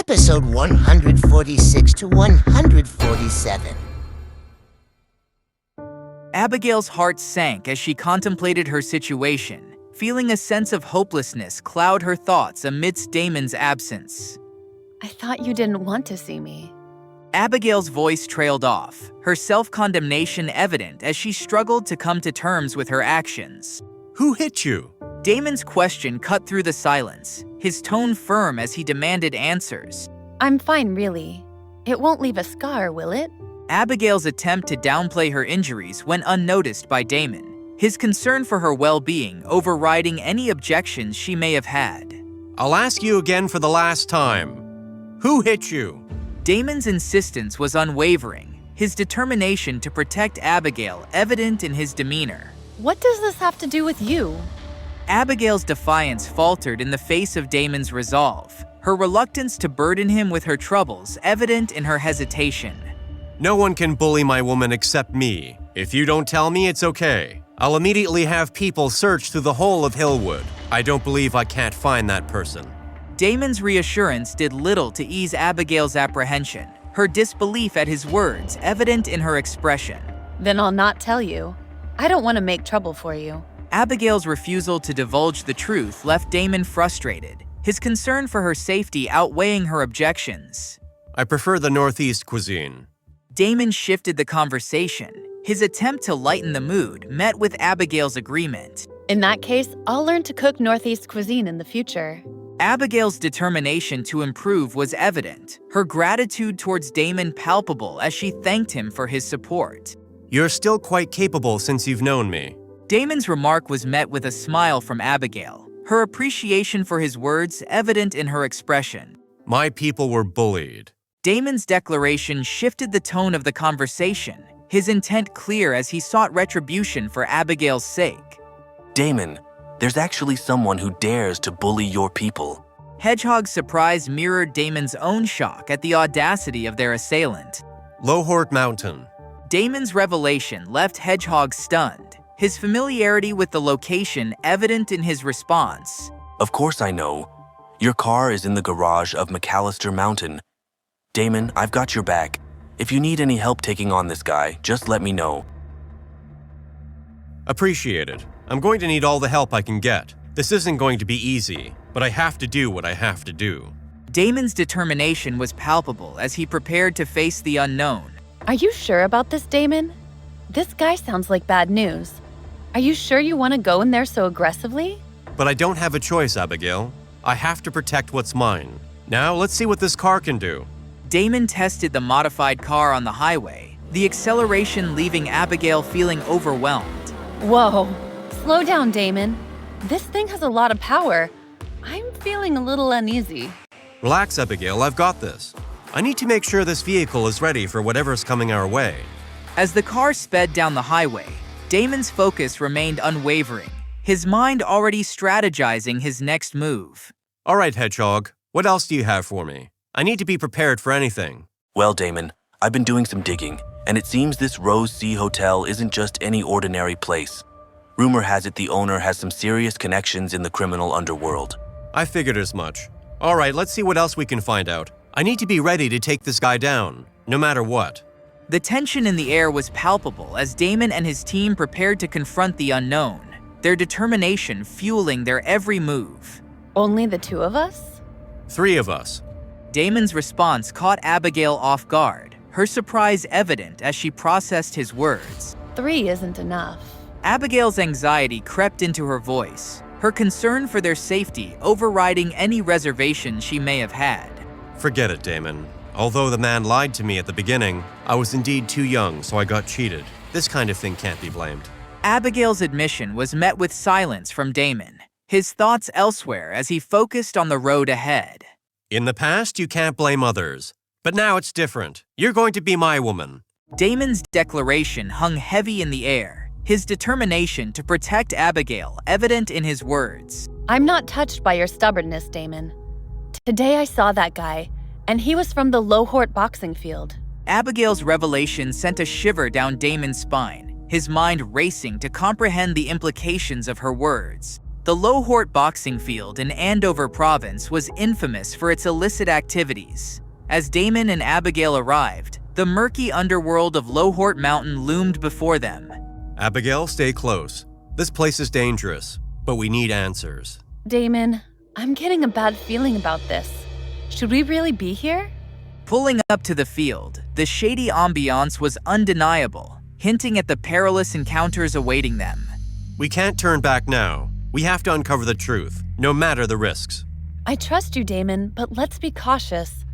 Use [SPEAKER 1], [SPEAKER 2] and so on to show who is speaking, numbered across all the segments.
[SPEAKER 1] Episode 146 to 147.
[SPEAKER 2] Abigail's heart sank as she contemplated her situation, feeling a sense of hopelessness cloud her thoughts amidst Damon's absence.
[SPEAKER 3] I thought you didn't want to see me.
[SPEAKER 2] Abigail's voice trailed off, her self-condemnation evident as she struggled to come to terms with her actions.
[SPEAKER 4] Who hit you?
[SPEAKER 2] Damon's question cut through the silence, his tone firm as he demanded answers.
[SPEAKER 3] I'm fine, really. It won't leave a scar, will it?
[SPEAKER 2] Abigail's attempt to downplay her injuries went unnoticed by Damon, his concern for her well-being overriding any objections she may have had.
[SPEAKER 4] I'll ask you again for the last time. Who hit you?
[SPEAKER 2] Damon's insistence was unwavering, his determination to protect Abigail evident in his demeanor.
[SPEAKER 3] What does this have to do with you?
[SPEAKER 2] Abigail's defiance faltered in the face of Damon's resolve, her reluctance to burden him with her troubles evident in her hesitation.
[SPEAKER 4] No one can bully my woman except me. If you don't tell me, it's okay. I'll immediately have people search through the whole of Hillwood. I don't believe I can't find that person.
[SPEAKER 2] Damon's reassurance did little to ease Abigail's apprehension, her disbelief at his words evident in her expression.
[SPEAKER 3] Then I'll not tell you. I don't want to make trouble for you.
[SPEAKER 2] Abigail's refusal to divulge the truth left Damon frustrated, his concern for her safety outweighing her objections.
[SPEAKER 4] I prefer the Northeast cuisine.
[SPEAKER 2] Damon shifted the conversation. His attempt to lighten the mood met with Abigail's agreement.
[SPEAKER 3] In that case, I'll learn to cook Northeast cuisine in the future.
[SPEAKER 2] Abigail's determination to improve was evident, her gratitude towards Damon palpable as she thanked him for his support.
[SPEAKER 4] You're still quite capable since you've known me.
[SPEAKER 2] Damon's remark was met with a smile from Abigail, her appreciation for his words evident in her expression.
[SPEAKER 4] My people were bullied.
[SPEAKER 2] Damon's declaration shifted the tone of the conversation, his intent clear as he sought retribution for Abigail's sake.
[SPEAKER 5] Damon, there's actually someone who dares to bully your people.
[SPEAKER 2] Hedgehog's surprise mirrored Damon's own shock at the audacity of their assailant.
[SPEAKER 4] Lohort Mountain.
[SPEAKER 2] Damon's revelation left Hedgehog stunned, his familiarity with the location evident in his response.
[SPEAKER 5] Of course I know. Your car is in the garage of McAllister Mountain. Damon, I've got your back. If you need any help taking on this guy, just let me know.
[SPEAKER 4] Appreciate it. I'm going to need all the help I can get. This isn't going to be easy, but I have to do what I have to do.
[SPEAKER 2] Damon's determination was palpable as he prepared to face the unknown.
[SPEAKER 3] Are you sure about this, Damon? This guy sounds like bad news. Are you sure you want to go in there so aggressively?
[SPEAKER 4] But I don't have a choice, Abigail. I have to protect what's mine. Now, let's see what this car can do.
[SPEAKER 2] Damon tested the modified car on the highway, the acceleration leaving Abigail feeling overwhelmed.
[SPEAKER 3] Whoa, slow down, Damon. This thing has a lot of power. I'm feeling a little uneasy.
[SPEAKER 4] Relax, Abigail, I've got this. I need to make sure this vehicle is ready for whatever's coming our way.
[SPEAKER 2] As the car sped down the highway, Damon's focus remained unwavering, his mind already strategizing his next move.
[SPEAKER 4] All right, Hedgehog, what else do you have for me? I need to be prepared for anything.
[SPEAKER 5] Well, Damon, I've been doing some digging, and it seems this Rose Sea Hotel isn't just any ordinary place. Rumor has it the owner has some serious connections in the criminal underworld.
[SPEAKER 4] I figured as much. All right, let's see what else we can find out. I need to be ready to take this guy down, no matter what.
[SPEAKER 2] The tension in the air was palpable as Damon and his team prepared to confront the unknown, their determination fueling their every move.
[SPEAKER 3] Only the two of us?
[SPEAKER 4] 3 of us.
[SPEAKER 2] Damon's response caught Abigail off guard, her surprise evident as she processed his words.
[SPEAKER 3] 3 isn't enough.
[SPEAKER 2] Abigail's anxiety crept into her voice, her concern for their safety overriding any reservation she may have had.
[SPEAKER 4] Forget it, Damon. Although the man lied to me at the beginning, I was indeed too young, so I got cheated. This kind of thing can't be blamed.
[SPEAKER 2] Abigail's admission was met with silence from Damon, his thoughts elsewhere as he focused on the road ahead.
[SPEAKER 4] In the past, you can't blame others. But now it's different. You're going to be my woman.
[SPEAKER 2] Damon's declaration hung heavy in the air, his determination to protect Abigail evident in his words.
[SPEAKER 3] I'm not touched by your stubbornness, Damon. Today I saw that guy, and he was from the Lohort boxing field.
[SPEAKER 2] Abigail's revelation sent a shiver down Damon's spine, his mind racing to comprehend the implications of her words. The Lohort boxing field in Andover Province was infamous for its illicit activities. As Damon and Abigail arrived, the murky underworld of Lohort Mountain loomed before them.
[SPEAKER 4] Abigail, stay close. This place is dangerous, but we need answers.
[SPEAKER 3] Damon, I'm getting a bad feeling about this. Should we really be here?
[SPEAKER 2] Pulling up to the field, the shady ambiance was undeniable, hinting at the perilous encounters awaiting them.
[SPEAKER 4] We can't turn back now. We have to uncover the truth, no matter the risks.
[SPEAKER 3] I trust you, Damon, but let's be cautious.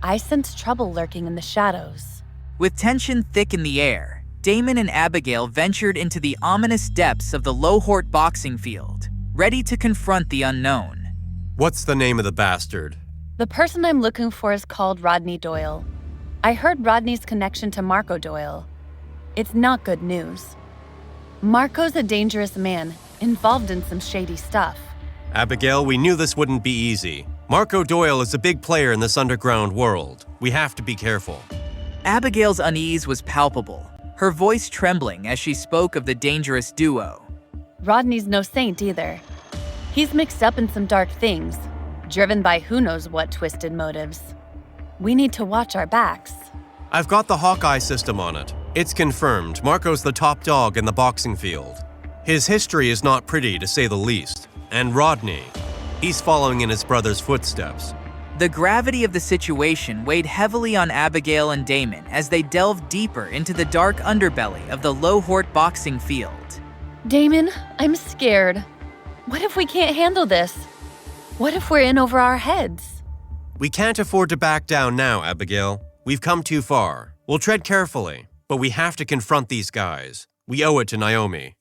[SPEAKER 3] I sense trouble lurking in the shadows.
[SPEAKER 2] With tension thick in the air, Damon and Abigail ventured into the ominous depths of the Lohort boxing field, ready to confront the unknown.
[SPEAKER 4] What's the name of the bastard?
[SPEAKER 3] The person I'm looking for is called Rodney Doyle. I heard Rodney's connection to Marco Doyle. It's not good news. Marco's a dangerous man, involved in some shady stuff.
[SPEAKER 4] Abigail, we knew this wouldn't be easy. Marco Doyle is a big player in this underground world. We have to be careful.
[SPEAKER 2] Abigail's unease was palpable, her voice trembling as she spoke of the dangerous duo.
[SPEAKER 3] Rodney's no saint either. He's mixed up in some dark things, driven by who knows what twisted motives. We need to watch our backs.
[SPEAKER 4] I've got the Hawkeye system on it. It's confirmed Marco's the top dog in the boxing field. His history is not pretty, to say the least. And Rodney, he's following in his brother's footsteps.
[SPEAKER 2] The gravity of the situation weighed heavily on Abigail and Damon as they delved deeper into the dark underbelly of the Lohort boxing field.
[SPEAKER 3] Damon, I'm scared. What if we can't handle this? What if we're in over our heads?
[SPEAKER 4] We can't afford to back down now, Abigail. We've come too far. We'll tread carefully, but we have to confront these guys. We owe it to Naomi.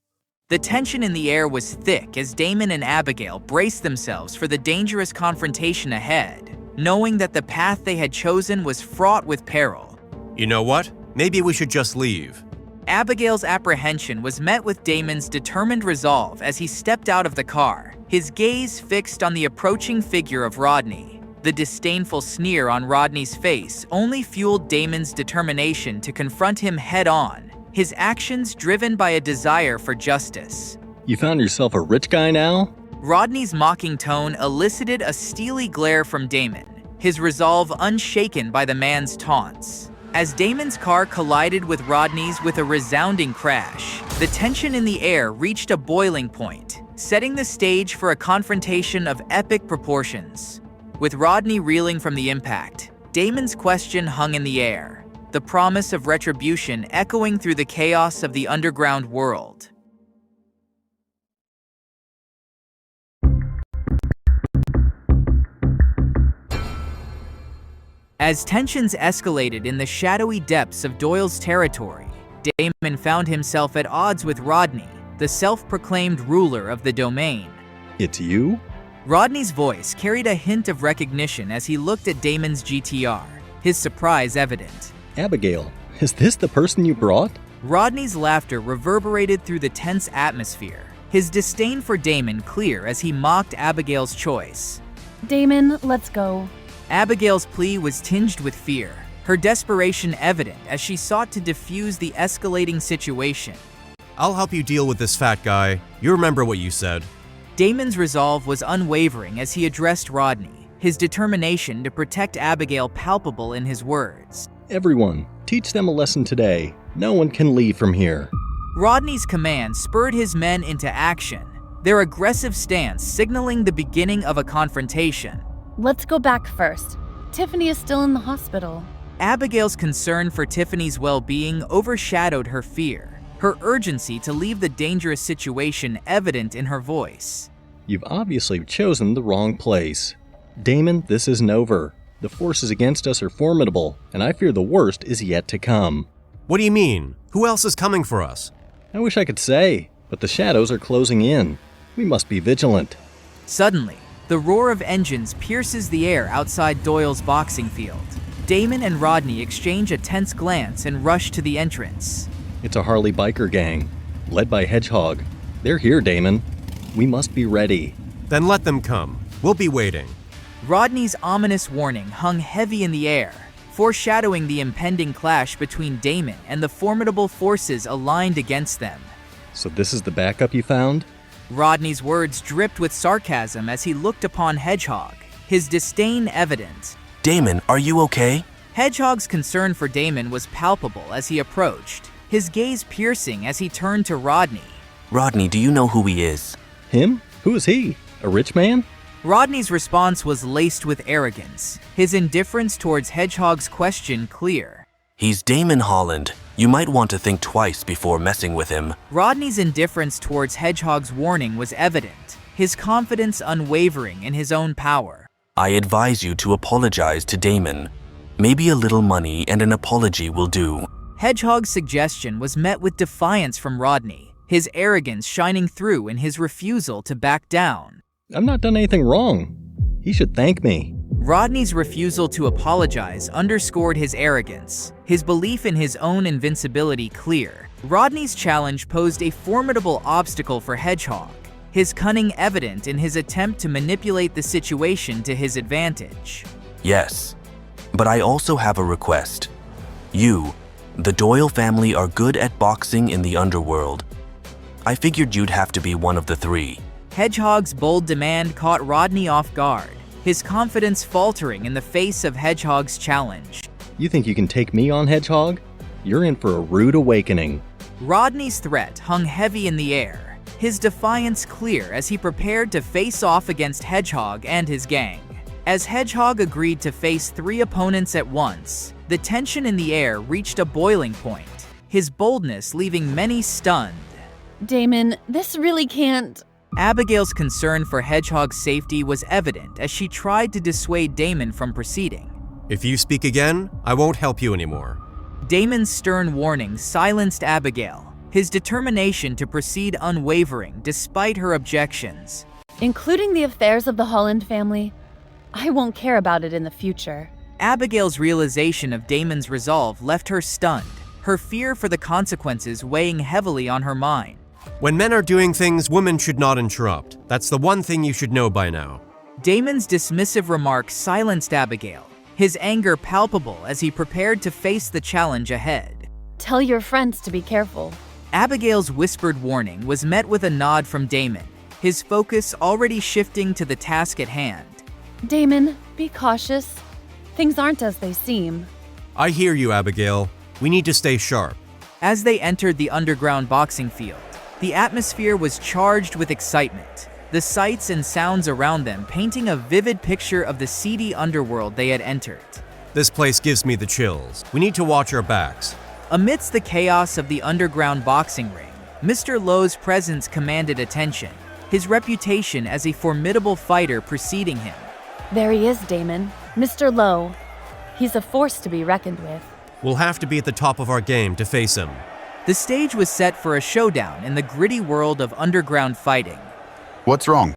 [SPEAKER 2] The tension in the air was thick as Damon and Abigail braced themselves for the dangerous confrontation ahead, knowing that the path they had chosen was fraught with peril.
[SPEAKER 4] You know what? Maybe we should just leave.
[SPEAKER 2] Abigail's apprehension was met with Damon's determined resolve as he stepped out of the car, his gaze fixed on the approaching figure of Rodney. The disdainful sneer on Rodney's face only fueled Damon's determination to confront him head-on, his actions driven by a desire for justice.
[SPEAKER 6] You found yourself a rich guy now?
[SPEAKER 2] Rodney's mocking tone elicited a steely glare from Damon, his resolve unshaken by the man's taunts. As Damon's car collided with Rodney's with a resounding crash, the tension in the air reached a boiling point, setting the stage for a confrontation of epic proportions. With Rodney reeling from the impact, Damon's question hung in the air, the promise of retribution echoing through the chaos of the underground world. As tensions escalated in the shadowy depths of Doyle's territory, Damon found himself at odds with Rodney, the self-proclaimed ruler of the domain.
[SPEAKER 6] It's you?
[SPEAKER 2] Rodney's voice carried a hint of recognition as he looked at Damon's GTR, his surprise evident.
[SPEAKER 6] Abigail, is this the person you brought?
[SPEAKER 2] Rodney's laughter reverberated through the tense atmosphere, his disdain for Damon clear as he mocked Abigail's choice.
[SPEAKER 3] Damon, let's go.
[SPEAKER 2] Abigail's plea was tinged with fear, her desperation evident as she sought to defuse the escalating situation.
[SPEAKER 4] I'll help you deal with this fat guy. You remember what you said.
[SPEAKER 2] Damon's resolve was unwavering as he addressed Rodney, his determination to protect Abigail palpable in his words.
[SPEAKER 6] Everyone, teach them a lesson today. No one can leave from here.
[SPEAKER 2] Rodney's command spurred his men into action, their aggressive stance signaling the beginning of a confrontation.
[SPEAKER 3] Let's go back first. Tiffany is still in the hospital.
[SPEAKER 2] Abigail's concern for Tiffany's well-being overshadowed her fear, her urgency to leave the dangerous situation evident in her voice.
[SPEAKER 6] You've obviously chosen the wrong place. Damon, this isn't over. The forces against us are formidable, and I fear the worst is yet to come.
[SPEAKER 4] What do you mean? Who else is coming for us?
[SPEAKER 6] I wish I could say, but the shadows are closing in. We must be vigilant.
[SPEAKER 2] Suddenly, the roar of engines pierces the air outside Doyle's boxing field. Damon and Rodney exchange a tense glance and rush to the entrance.
[SPEAKER 6] It's a Harley biker gang, led by Hedgehog. They're here, Damon. We must be ready.
[SPEAKER 4] Then let them come. We'll be waiting.
[SPEAKER 2] Rodney's ominous warning hung heavy in the air, foreshadowing the impending clash between Damon and the formidable forces aligned against them.
[SPEAKER 6] So this is the backup you found?
[SPEAKER 2] Rodney's words dripped with sarcasm as he looked upon Hedgehog, his disdain evident.
[SPEAKER 5] Damon, are you okay?
[SPEAKER 2] Hedgehog's concern for Damon was palpable as he approached, his gaze piercing as he turned to Rodney.
[SPEAKER 5] Rodney, do you know who he is?
[SPEAKER 6] Him? Who is he? A rich man?
[SPEAKER 2] Rodney's response was laced with arrogance, his indifference towards Hedgehog's question clear.
[SPEAKER 5] He's Damon Holland. You might want to think twice before messing with him.
[SPEAKER 2] Rodney's indifference towards Hedgehog's warning was evident, his confidence unwavering in his own power.
[SPEAKER 5] I advise you to apologize to Damon. Maybe a little money and an apology will do.
[SPEAKER 2] Hedgehog's suggestion was met with defiance from Rodney, his arrogance shining through in his refusal to back down.
[SPEAKER 6] I've not done anything wrong. He should thank me.
[SPEAKER 2] Rodney's refusal to apologize underscored his arrogance, his belief in his own invincibility clear. Rodney's challenge posed a formidable obstacle for Hedgehog, his cunning evident in his attempt to manipulate the situation to his advantage.
[SPEAKER 5] Yes, but I also have a request. You, the Doyle family, are good at boxing in the underworld. I figured you'd have to be one of the three.
[SPEAKER 2] Hedgehog's bold demand caught Rodney off guard, his confidence faltering in the face of Hedgehog's challenge.
[SPEAKER 6] You think you can take me on, Hedgehog? You're in for a rude awakening.
[SPEAKER 2] Rodney's threat hung heavy in the air, his defiance clear as he prepared to face off against Hedgehog and his gang. As Hedgehog agreed to face 3 opponents at once, the tension in the air reached a boiling point, his boldness leaving many stunned.
[SPEAKER 3] Damon, this really can't.
[SPEAKER 2] Abigail's concern for Hedgehog's safety was evident as she tried to dissuade Damon from proceeding.
[SPEAKER 4] If you speak again, I won't help you anymore.
[SPEAKER 2] Damon's stern warning silenced Abigail, his determination to proceed unwavering despite her objections.
[SPEAKER 3] Including the affairs of the Holland family, I won't care about it in the future.
[SPEAKER 2] Abigail's realization of Damon's resolve left her stunned, her fear for the consequences weighing heavily on her mind.
[SPEAKER 4] When men are doing things, women should not interrupt. That's the one thing you should know by now.
[SPEAKER 2] Damon's dismissive remarks silenced Abigail, his anger palpable as he prepared to face the challenge ahead.
[SPEAKER 3] Tell your friends to be careful.
[SPEAKER 2] Abigail's whispered warning was met with a nod from Damon, his focus already shifting to the task at hand.
[SPEAKER 3] Damon, be cautious. Things aren't as they seem.
[SPEAKER 4] I hear you, Abigail. We need to stay sharp.
[SPEAKER 2] As they entered the underground boxing field, the atmosphere was charged with excitement, the sights and sounds around them painting a vivid picture of the seedy underworld they had entered.
[SPEAKER 4] This place gives me the chills. We need to watch our backs.
[SPEAKER 2] Amidst the chaos of the underground boxing ring, Mr. Lowe's presence commanded attention, his reputation as a formidable fighter preceding him.
[SPEAKER 3] There he is, Damon. Mr. Lowe. He's a force to be reckoned with.
[SPEAKER 4] We'll have to be at the top of our game to face him.
[SPEAKER 2] The stage was set for a showdown in the gritty world of underground fighting.
[SPEAKER 7] What's wrong?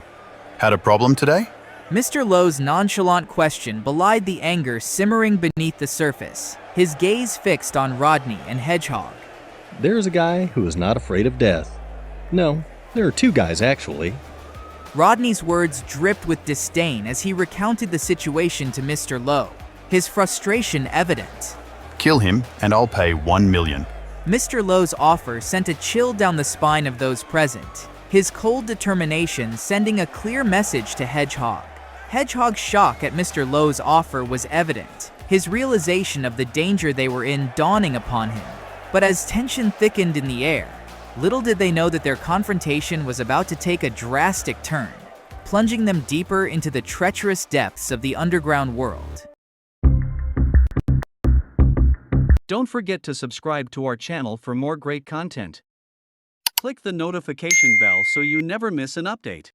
[SPEAKER 7] Had a problem today?
[SPEAKER 2] Mr. Lowe's nonchalant question belied the anger simmering beneath the surface, his gaze fixed on Rodney and Hedgehog.
[SPEAKER 6] There's a guy who is not afraid of death. No, there are 2 guys actually.
[SPEAKER 2] Rodney's words dripped with disdain as he recounted the situation to Mr. Lowe, his frustration evident.
[SPEAKER 7] Kill him and I'll pay 1 million.
[SPEAKER 2] Mr. Lowe's offer sent a chill down the spine of those present, his cold determination sending a clear message to Hedgehog. Hedgehog's shock at Mr. Lowe's offer was evident, his realization of the danger they were in dawning upon him. But as tension thickened in the air, little did they know that their confrontation was about to take a drastic turn, plunging them deeper into the treacherous depths of the underground world.
[SPEAKER 8] Don't forget to subscribe to our channel for more great content. Click the notification bell so you never miss an update.